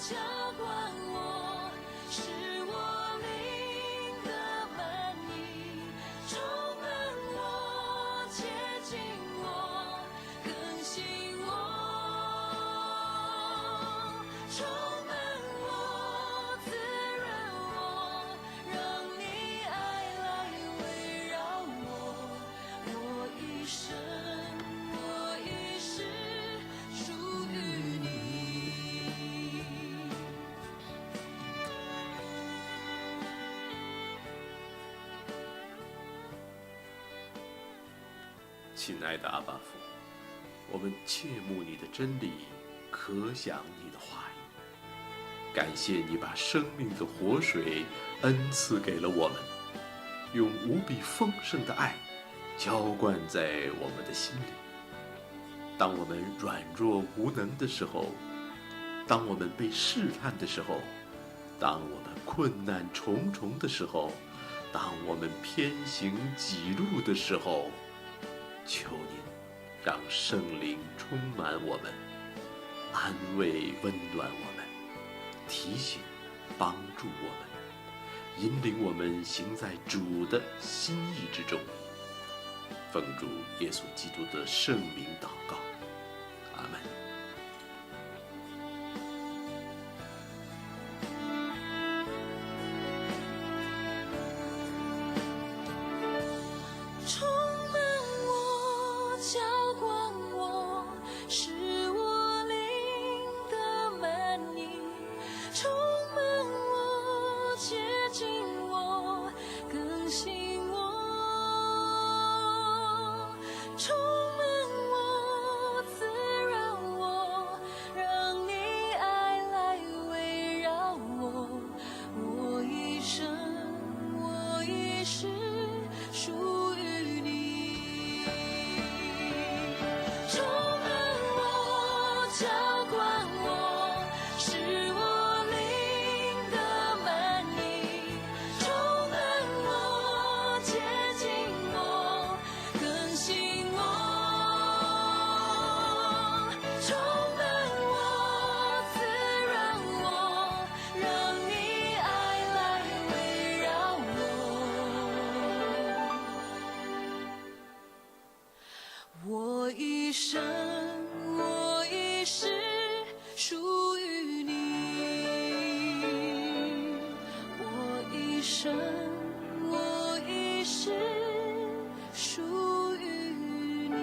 浇灌我，使我灵的满溢，充满我，接近我，更新我，充满我，滋润我，让你爱来围绕我，我一生，我一世属于你。亲爱的阿爸父，我们切慕你的真理，可想你的话语。感谢你把生命的活水恩赐给了我们，用无比丰盛的爱浇灌在我们的心里。当我们软弱无能的时候，当我们被试探的时候，当我们困难重重的时候，当我们偏行己路的时候，求您让圣灵充满我们，安慰温暖我们，提醒帮助我们，引领我们行在主的心意之中。奉主耶稣基督的圣名祷告，阿门。充满我，浇灌我，使我灵的满溢，充满我，接近我，更新我，充满我，滋润我，让你爱来围绕我，我一生，我一世属于你。充满我，浇灌我，使我灵的满溢，充满我，接近我，更新我，充满我，滋润我，让你爱来围绕我，我一生，我一世属于你，我一生，我一世属于你。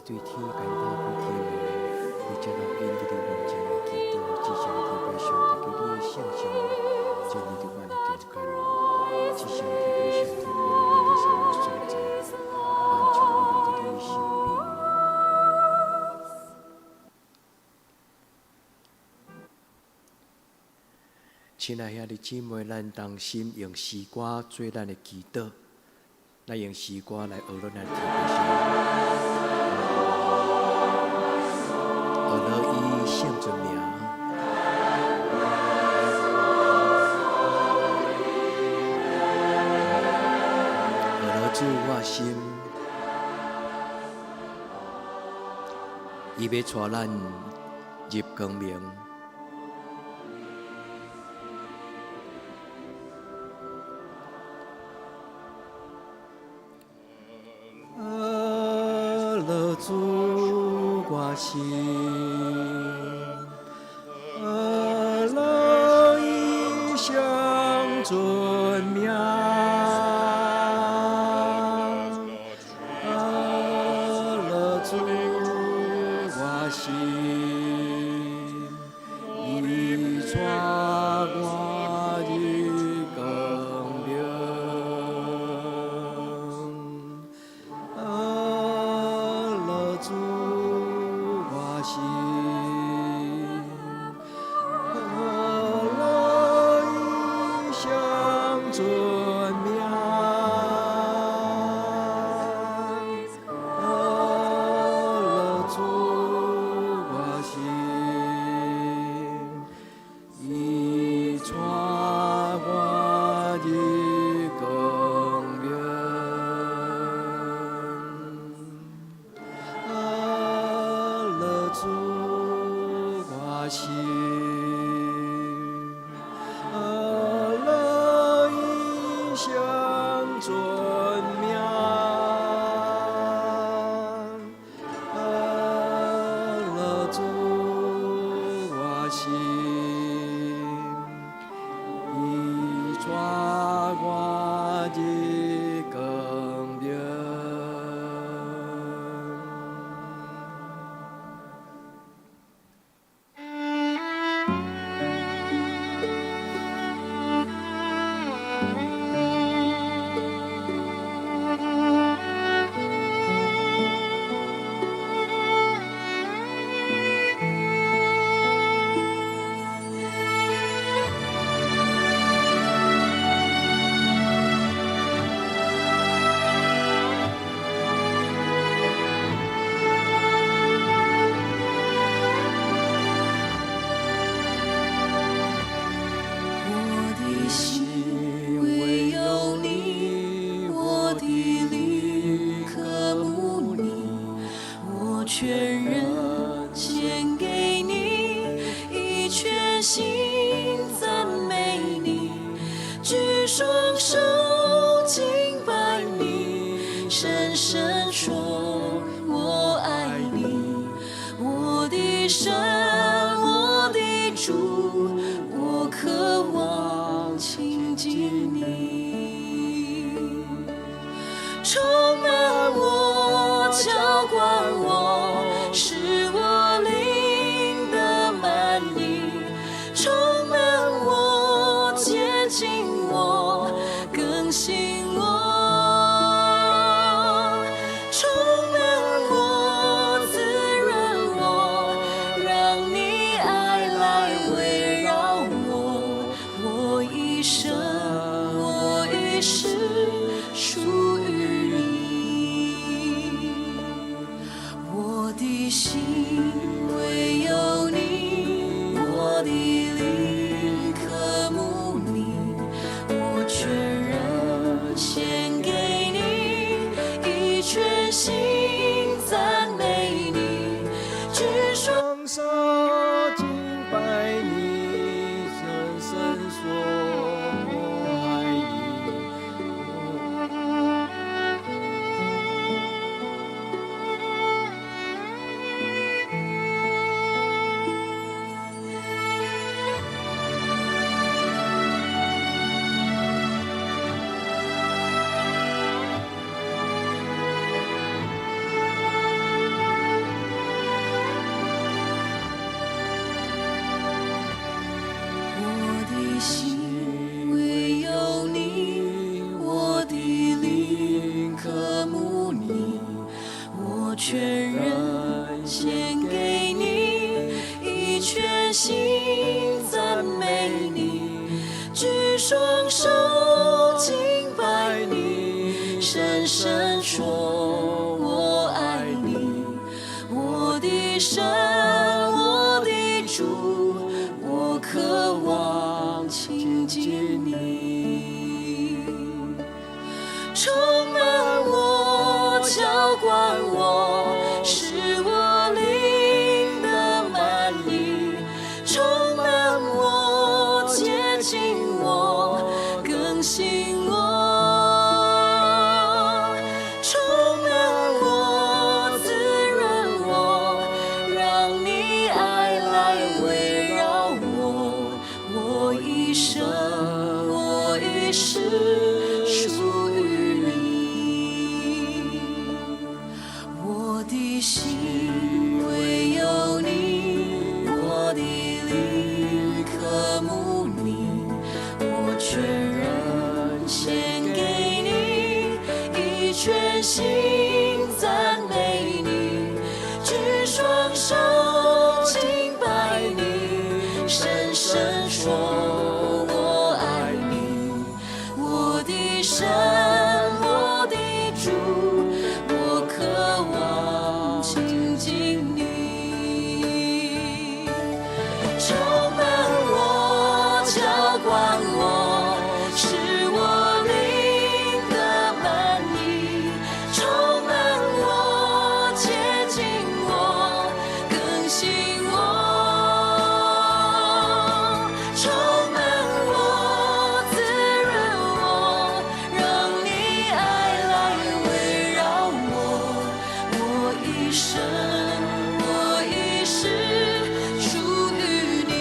对天感到不甜美，你将那面对的眼睛的祈祷，只想提高上帝给你的想象，将你的万的中间，只想提高上帝不能的什么所在，完全我的你身边。亲爱兄弟姊妹，咱同心用诗歌做咱的祈祷，咱用诗歌来学咱的天父上帝，学了伊圣尊名，学了主我心，伊要带咱入光明。主我心，乐意相尊名，乐主我心，伊带我入光明。主我心，乐意相尊名，主我心，伊带我入光明。主我心，乐意相尊名，主我心，伊带我入光明。全人献给你，一全心赞美你，举双手敬拜你，深深说我爱你，我的神，我的主，我渴望亲近你，充满我，浇灌我。是我灵的满溢，充满我，接近我，更新我，充满我，滋润我，让你爱来围绕我，我一生，我一世属于你。深说我爱你，我的神，我的主，我渴望亲近你，充满我，浇灌我，使我灵的满溢，充满我，接近我，更新我，充满我，滋润我，让你爱来围绕我，我一生，我一世属于你，我的心唯有你，我的灵渴慕你，我全然献给你，以全心赞美你，举双手敬拜你，深深说我爱你，我的神，我的主，我渴望亲近你，充满我，浇灌我，使我灵的满溢，充满我，接近我，更新我，充满我，滋润我，让你爱来围绕我，我一生，我一世属于你。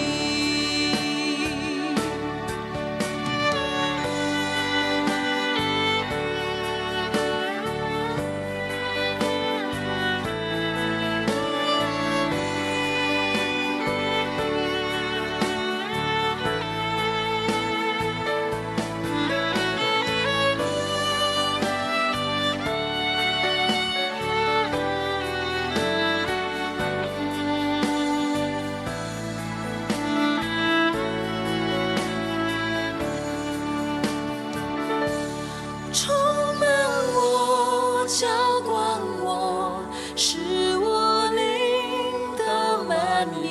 充满我，浇灌我，使我灵的满溢，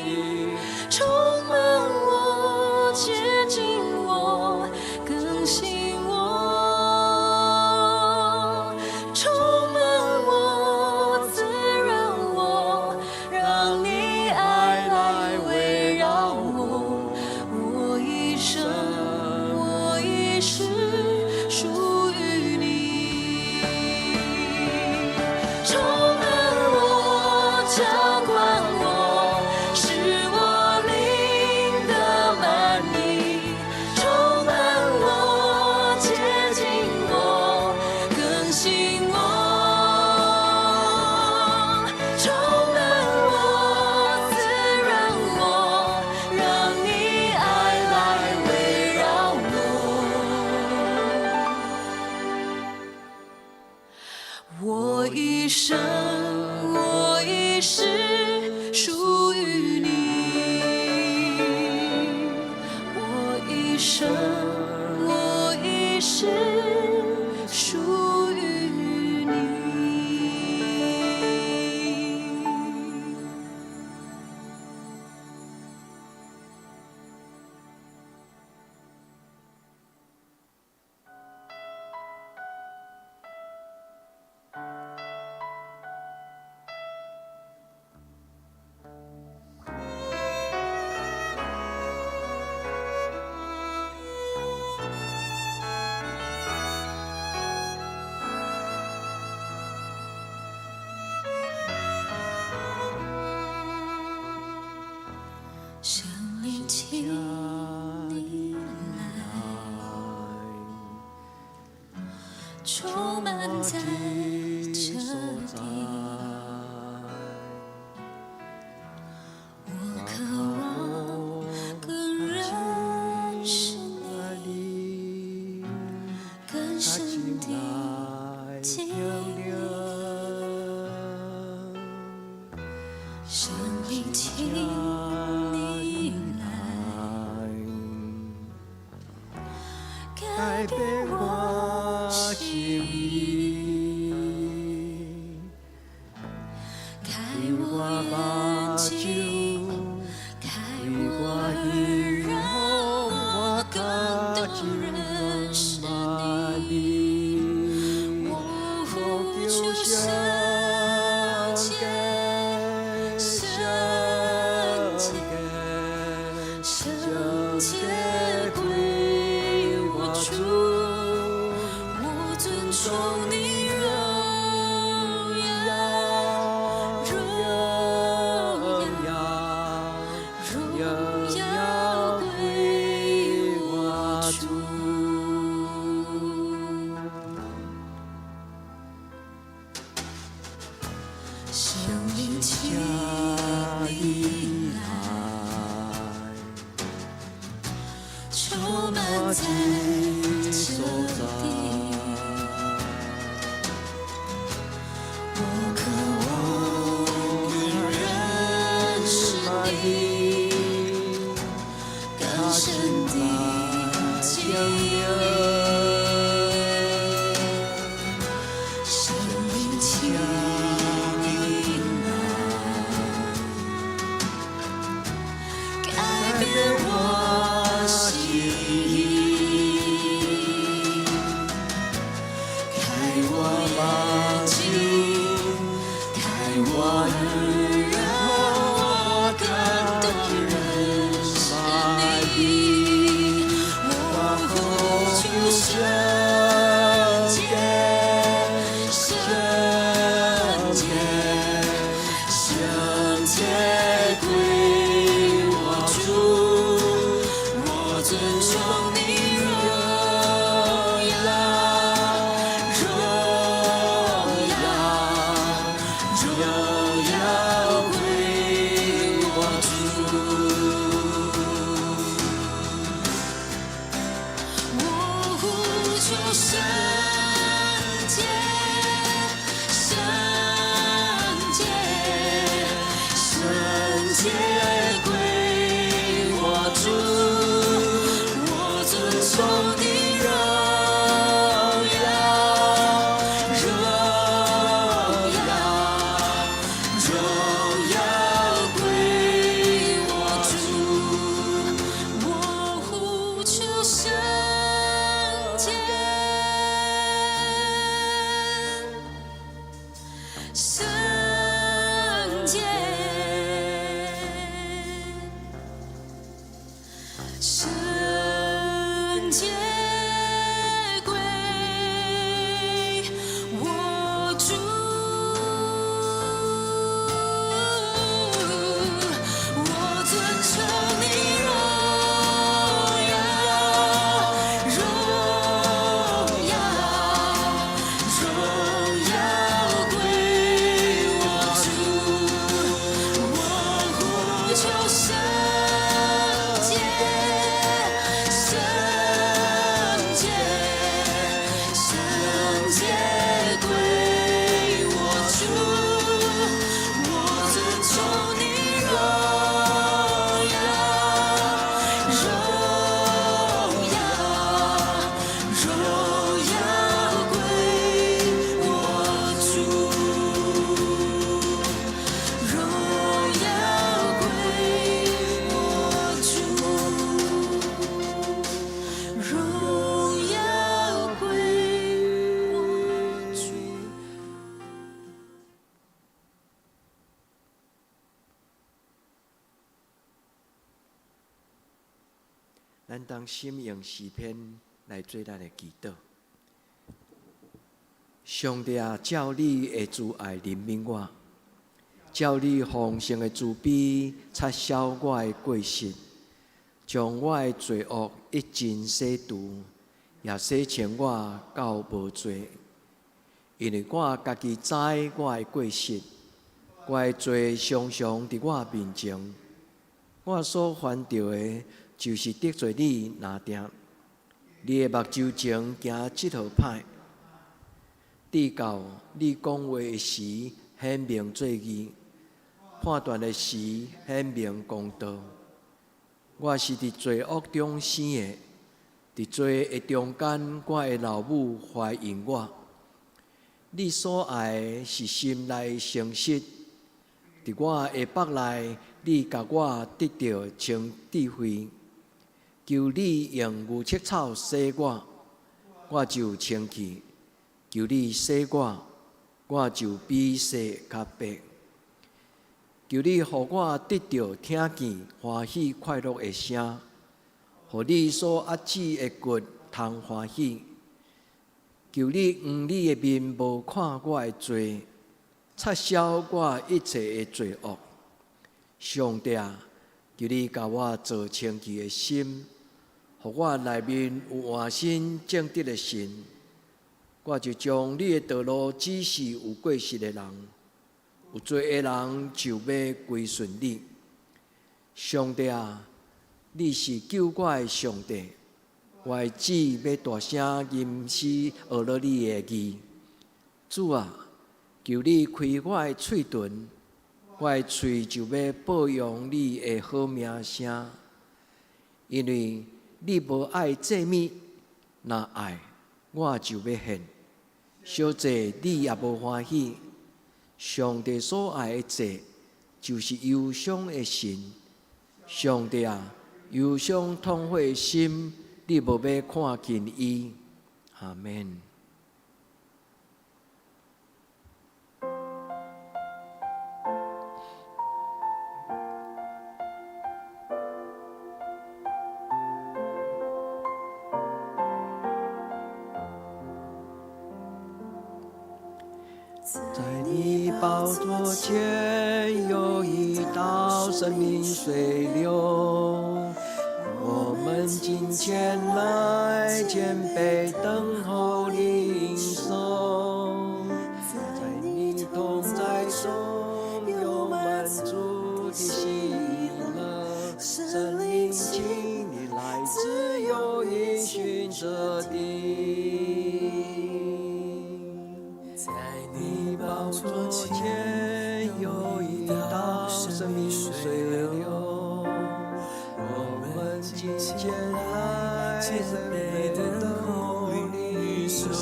充满我，接近我，更新我，充满我，滋润我，让你爱来围绕我，我一生，我一世属于你，充满我，浇灌我，使我灵的满溢，充满我，接近我，更新我，充满我，滋润我，让你爱来围绕我，我一生，我一世属于你，我一生，我一世属于你。生命请你来，充满在这地，我渴望更认识你，更深地经历。生命请你来，改变我心意。从你荣耀，荣耀归我主。生命请你来，充满在这地。我渴望认识你更深的经验。生命请你来，改变我心意，开我眼睛，开我耳，让我更多认识你。我呼求圣洁，圣洁，圣洁归我主。我尊崇你荣耀，荣耀归我主。我呼求圣洁，圣洁，圣洁归我主。我尊崇你荣耀，荣耀归我主。我呼求圣洁，圣洁，圣洁归我主。我尊崇你荣耀，荣耀归我主。我呼求圣洁，圣洁，圣洁归我主。我尊崇你荣耀，荣耀归我主，荣耀归我主，荣耀归我主。咱当心用诗篇来做咱的祈祷。上帝啊，照你的慈爱怜悯我，照你丰盛的慈悲擦消我的过失，将我的罪恶一尽洗除，也洗清我到无罪。因为我家己知我的过失，我的罪常常伫我面前。我所犯着的，就是得罪你拿定。你的目睭前行这条歹，至到你讲话的时显明做义，判断的时显明公道。我是伫罪恶中生的，伫罪的中间，我的老母怀孕我。你所爱的是心内诚实，伫我的腹内，你甲我得到清智慧。求你用牛膝草洗我，我就清气；求你洗我，我就比洗较白。求你，互我得到听见欢喜快乐的声，互你所压制的骨通欢喜。求你你的面无看我的罪，撤销我一切的罪恶。上帝啊，求你甲我做清气的心，互我内面有换心正直的心。我就将你的道路指示有过失的人，有罪的人就要归顺你。上帝啊，你是救我的上帝，我的旨要大声吟诗学了你的义。主啊，求你开我的嘴唇，我的嘴就要保养你的好名声。因为你无爱祭物，若爱，我就要献。小祭你也无欢喜。上帝所爱的祭，就是忧伤的心。上帝啊，忧伤痛悔的心，你无要看见伊。阿门。在你宝座前有一道生命水流，我们今前来谦卑等候领受。在你同在中有满足的喜乐，圣灵请你来自由引寻着地。在你宝座前有一道生命水流，我们今前来谦卑等候领受。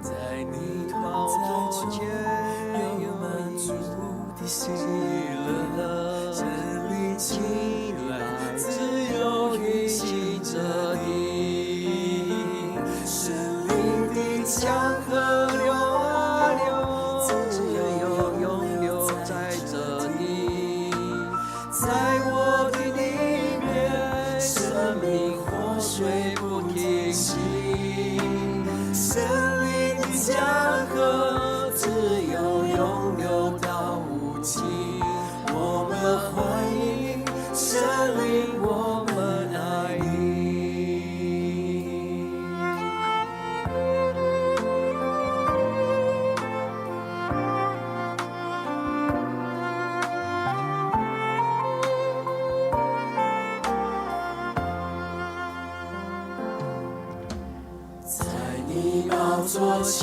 在你宝座前有满足的喜乐，圣灵请你来自由运行着地，圣灵的江河流啊流，自由永流在这里，在我的里面，生命活水不停息，圣灵的江河自由永流到无尽，我们欢迎圣灵，我们爱你。在你宝座前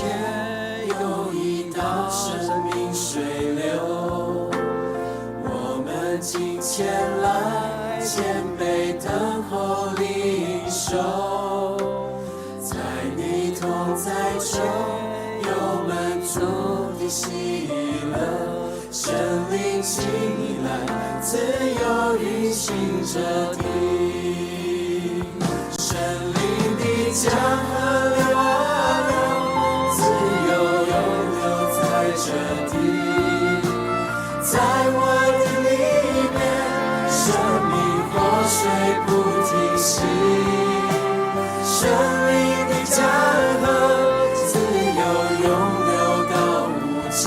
有一道生命水流，我们今前来谦卑等候领受。在你同在中有满足的喜乐，圣灵请你来自由运行着地，圣灵的江河流啊流，自由永流在这地，在我的里面，生命活水不停息，生命的江河自由永流到无尽，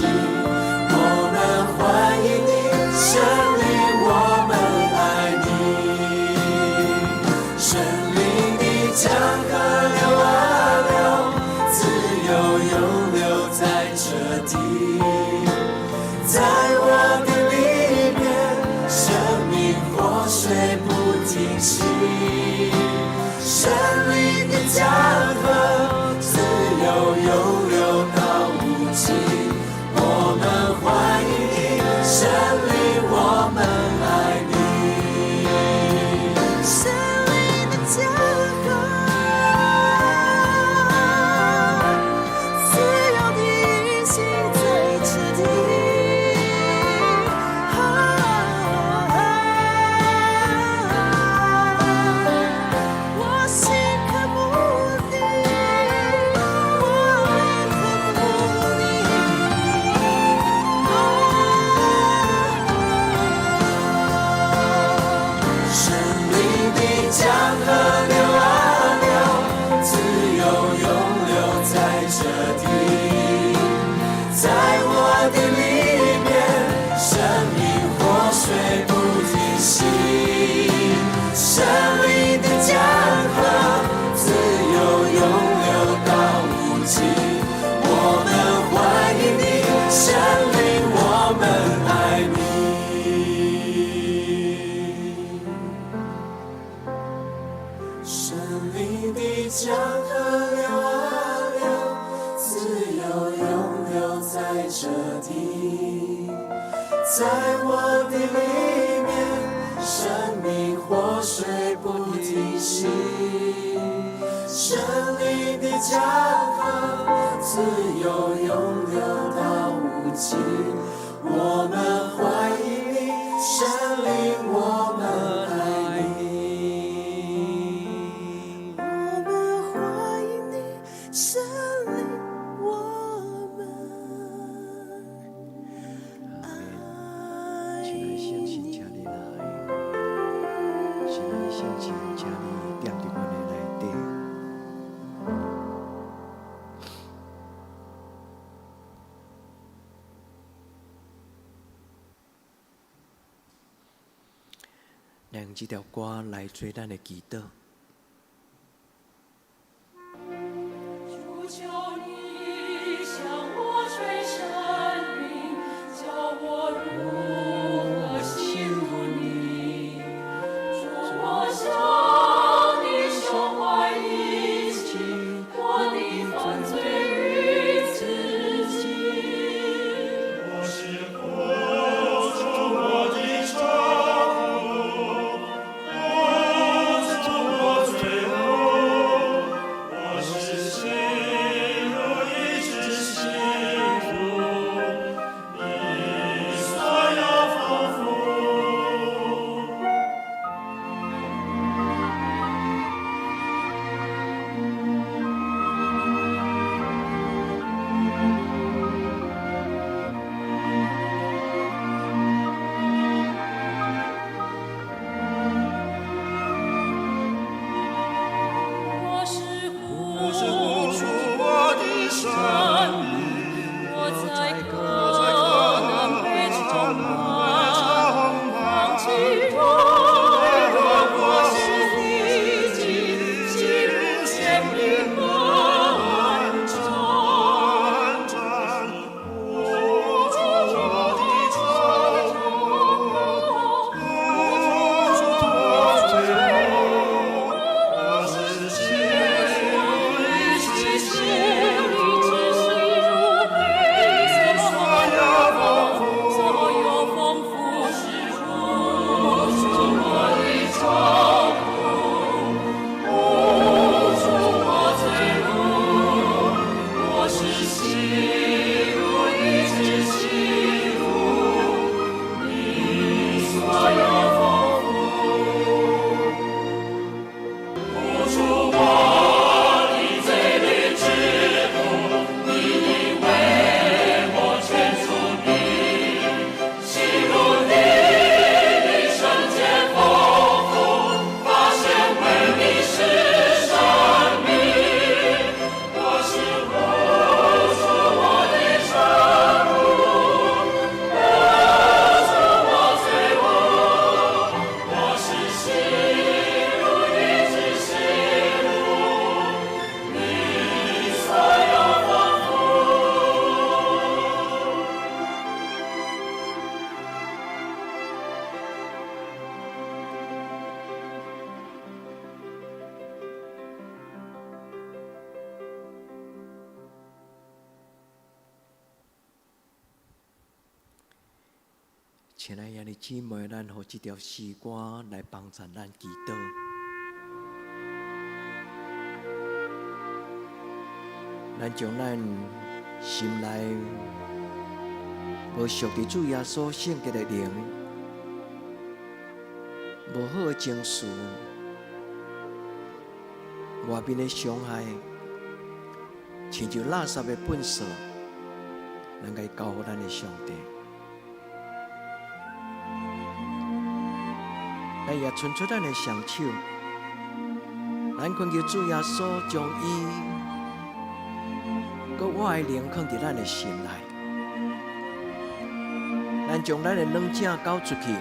我们欢迎你，圣灵，我们爱你，圣灵的江河流啊流，自由永流在这地，在我的里面，生命活水不停息，生命的江河自由永流到无尽，我们欢迎你，圣灵，我们爱你，圣灵的江河，自由地运行在这地。我心渴慕你，我灵渴慕你。地，在我的里面，生命活水不停息，生命的江河自由涌流到无尽。我们欢迎你，神灵，我们爱你。生命的江河流啊流，自由涌流在这地，在我的里面，生命活水不停息，生命的江河自由涌流到无尽。我们欢迎你，神灵，我们爱你。我们欢迎你，神灵，我们爱请来相信，请你来，请来相信，请你踮伫阮的内底。来用这条歌来做咱的祈祷。主求你向我吹生命，叫我如何信服你？主，我向你胸怀意气，我的犯罪与自己。我是活出我的仇苦，活出我罪恶，我是心如一只细路，你所要丰富。我是我是活出我的生命，我才可能被充满，放弃我是历经，记录生命漫长。活出我的仇苦，活出我罪恶，我是心如一只细路，所要丰富。所有丰富是活出我的仇苦，活出我罪恶，我是细如一只细路，你所有丰富，活出我的罪孽之苦，你已为我全除尽，心如你的圣洁丰富，发现为你是生命。我是活出我的仇苦，活出我罪恶，我是心如一只细路，你所要丰富。亲爱的姊妹，咱互这条诗歌来帮助咱祈祷。咱将咱心内无属伫主耶稣圣洁的灵，无好的情绪，外面的伤害，亲像垃圾的粪扫，咱该交予咱的上帝。咱也伸出咱的双手，咱恳求主耶稣将伊搁我的灵放伫咱的心内，咱将咱的软正交出去，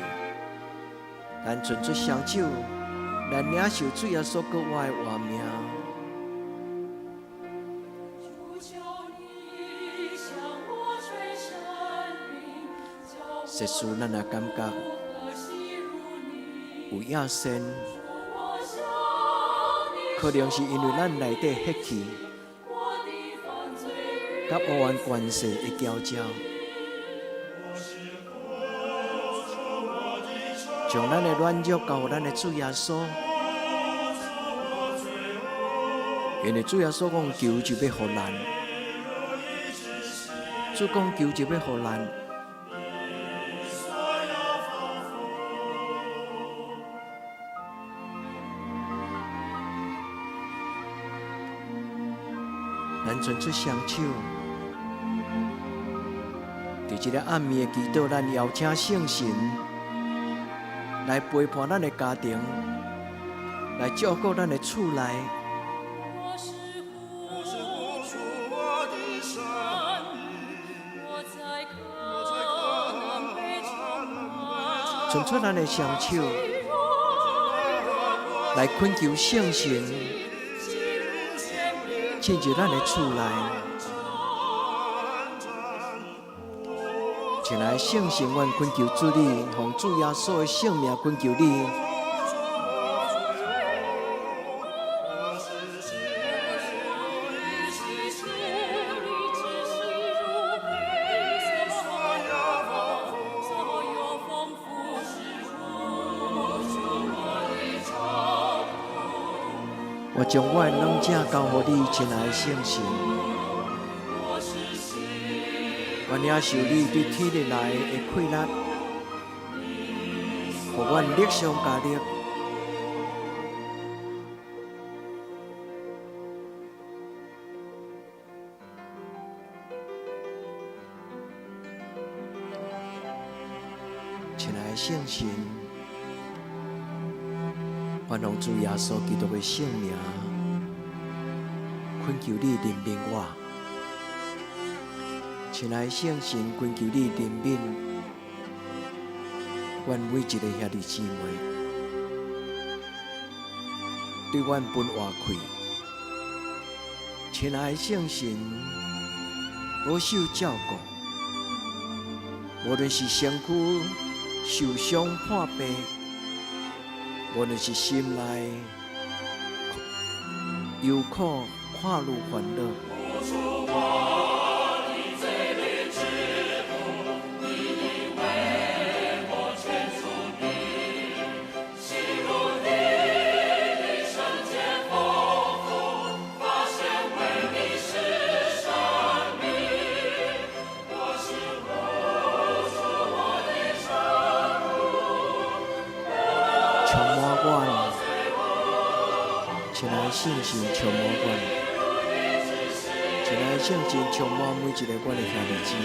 咱伸出双手，来领受主耶稣搁我的活命。实事咱也感觉有野生，可能是因为咱内底血气甲黑暗关系的交交，将咱的软弱交予咱的主耶稣，因为主耶稣讲求就要予咱，主讲求就要予咱。咱伸出双手，伫这个暗暝的祈祷，咱邀请圣神来陪伴咱的家庭，来照顾咱的厝内。我是呼出我的生命，我在看悲充满。伸出咱的双手，来恳求圣神。进入咱的厝内，请来圣神，愿恳求主你，奉主耶稣的圣名恳求你。我将我的软正交予你，亲爱的圣神。我领受你对体力内的快乐，互阮力上加力。亲爱的圣神。我奉主耶稣基督的圣名，恳求你怜悯我。亲爱的圣神，恳求你怜悯阮每一个兄弟姊妹，对阮分活开。亲爱的圣神，保守照顾，无论是身躯受伤破病。无论是心内忧苦、跨入烦恼，亲爱的圣神充满阮，亲爱的圣神充满每一个阮的兄弟姊妹。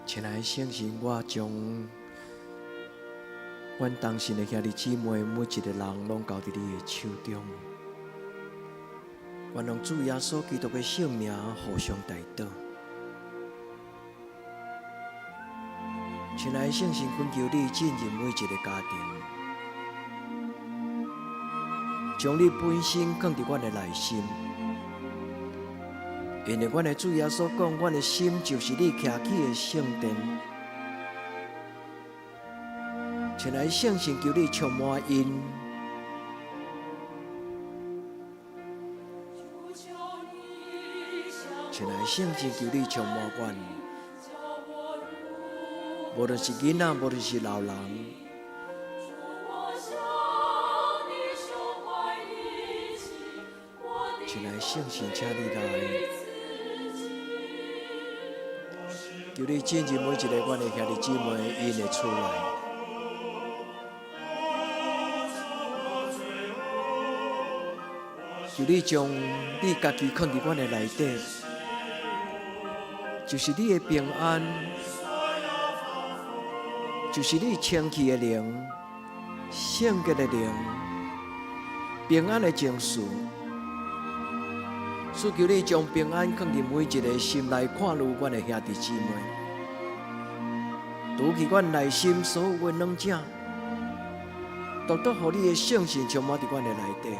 亲爱的圣神，我将阮当时的兄弟姊妹每一个人拢交伫你的手中，愿用主耶稣基督的圣名互相代祷。亲爱的圣神，恳求你进入每一个家庭，将你本身放伫阮的内心。因为阮的主耶稣讲，阮的心就是你徛起的圣殿。亲爱的圣神，求你充满因，亲爱的圣神，求你充满阮，无论是囡仔，无论是老人，请来圣神，请你来，求你进入每一个阮的兄弟姊妹因的厝内，求你将你家己放伫阮的内底，就是你的平安。就是你清气的灵、圣洁的灵、平安的情绪，所求你将平安放伫每一个心内，看入阮的兄弟姊妹，除去阮内心所有的软弱，独独互你的圣神充满伫阮的内底。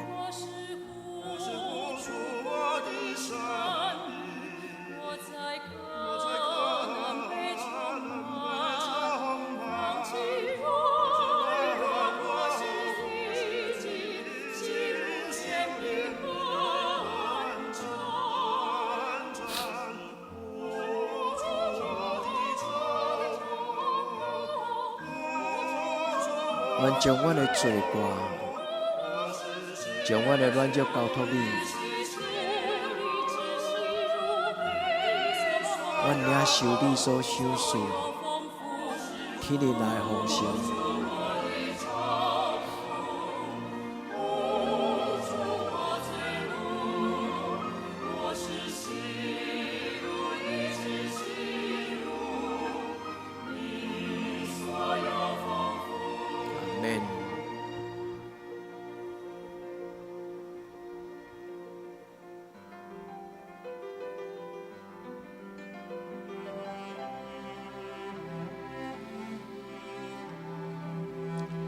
阮将阮的罪过，将阮的软弱交托你，阮领受你所想事，天日来奉行。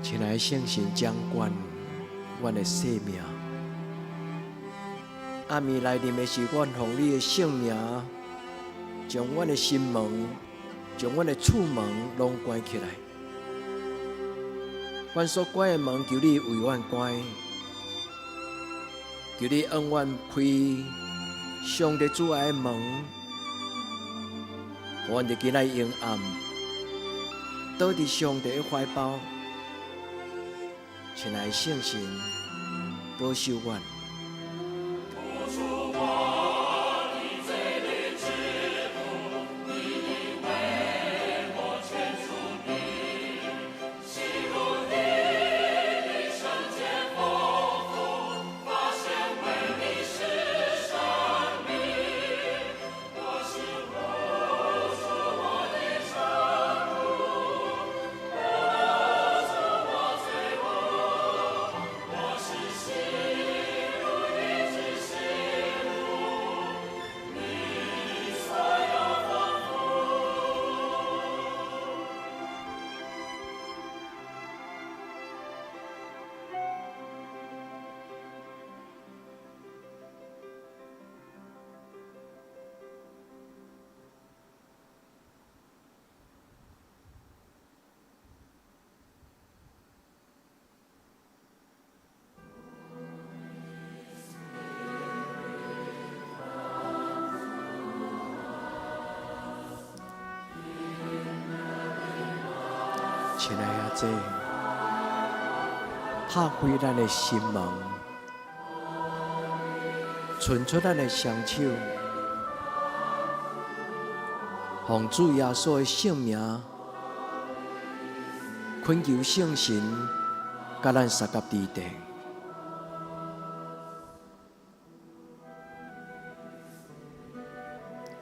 亲爱的圣神掌管阮的生命，暗暝来临的是阮奉你的圣名，将阮的心门、将阮的厝门拢关起来。阮所关的门，求你为阮关，求你恩阮开上帝主爱的门，互阮伫今仔阴暗，倒伫上帝的怀抱。亲爱的圣神，保守阮。亲爱的姐，拍开咱的心门，伸出咱的双手，奉主耶稣的圣名，恳求圣神，甲咱三甲之地。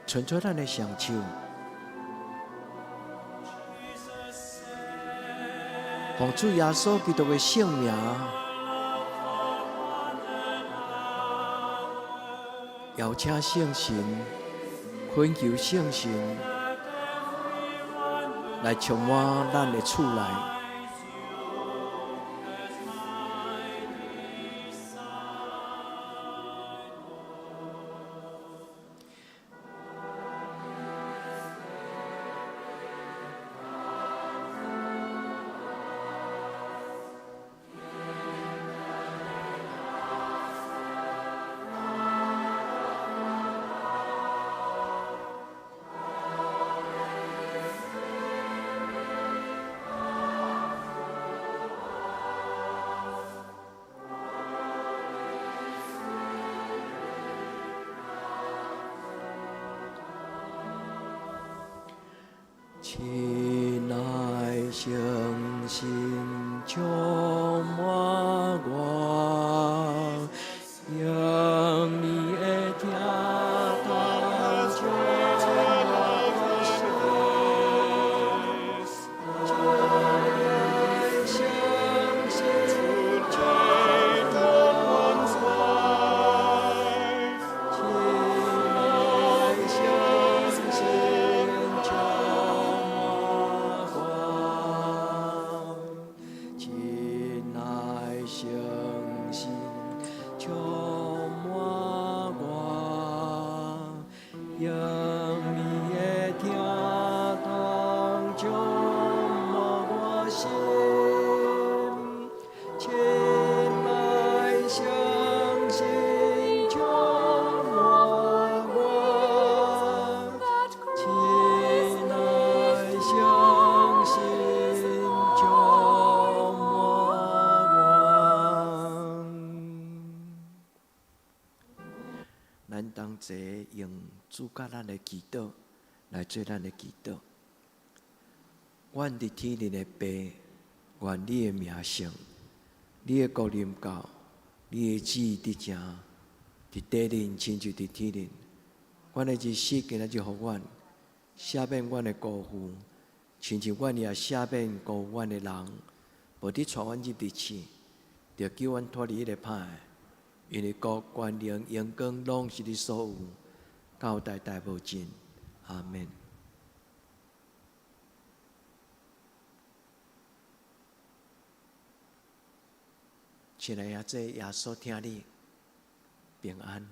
伸出咱的双手。奉主耶稣基督的圣名，邀请圣神，恳求圣神来充满咱的厝内。亲爱相信充满我，让你的听到充满我心。亲爱相信充满我，亲爱相信充满我，亲爱相信充满我，让你的听到充满我心。亲爱相信充满我，亲爱相信充满我。咱同齐用主甲咱的祈祷来做咱的祈祷。阮伫天灵的爸，愿你的名圣，你的国临到，你的旨意伫正，伫地灵亲像伫天灵。阮的日时今仔日互阮，赦免阮的辜负，亲像阮也赦免辜负阮的人，无伫带阮入地狱，着救阮脱离迄个歹的。因为国、权、能、荣光，拢是你所有，到代代无尽。阿门。亲爱的这耶稣，听你平安。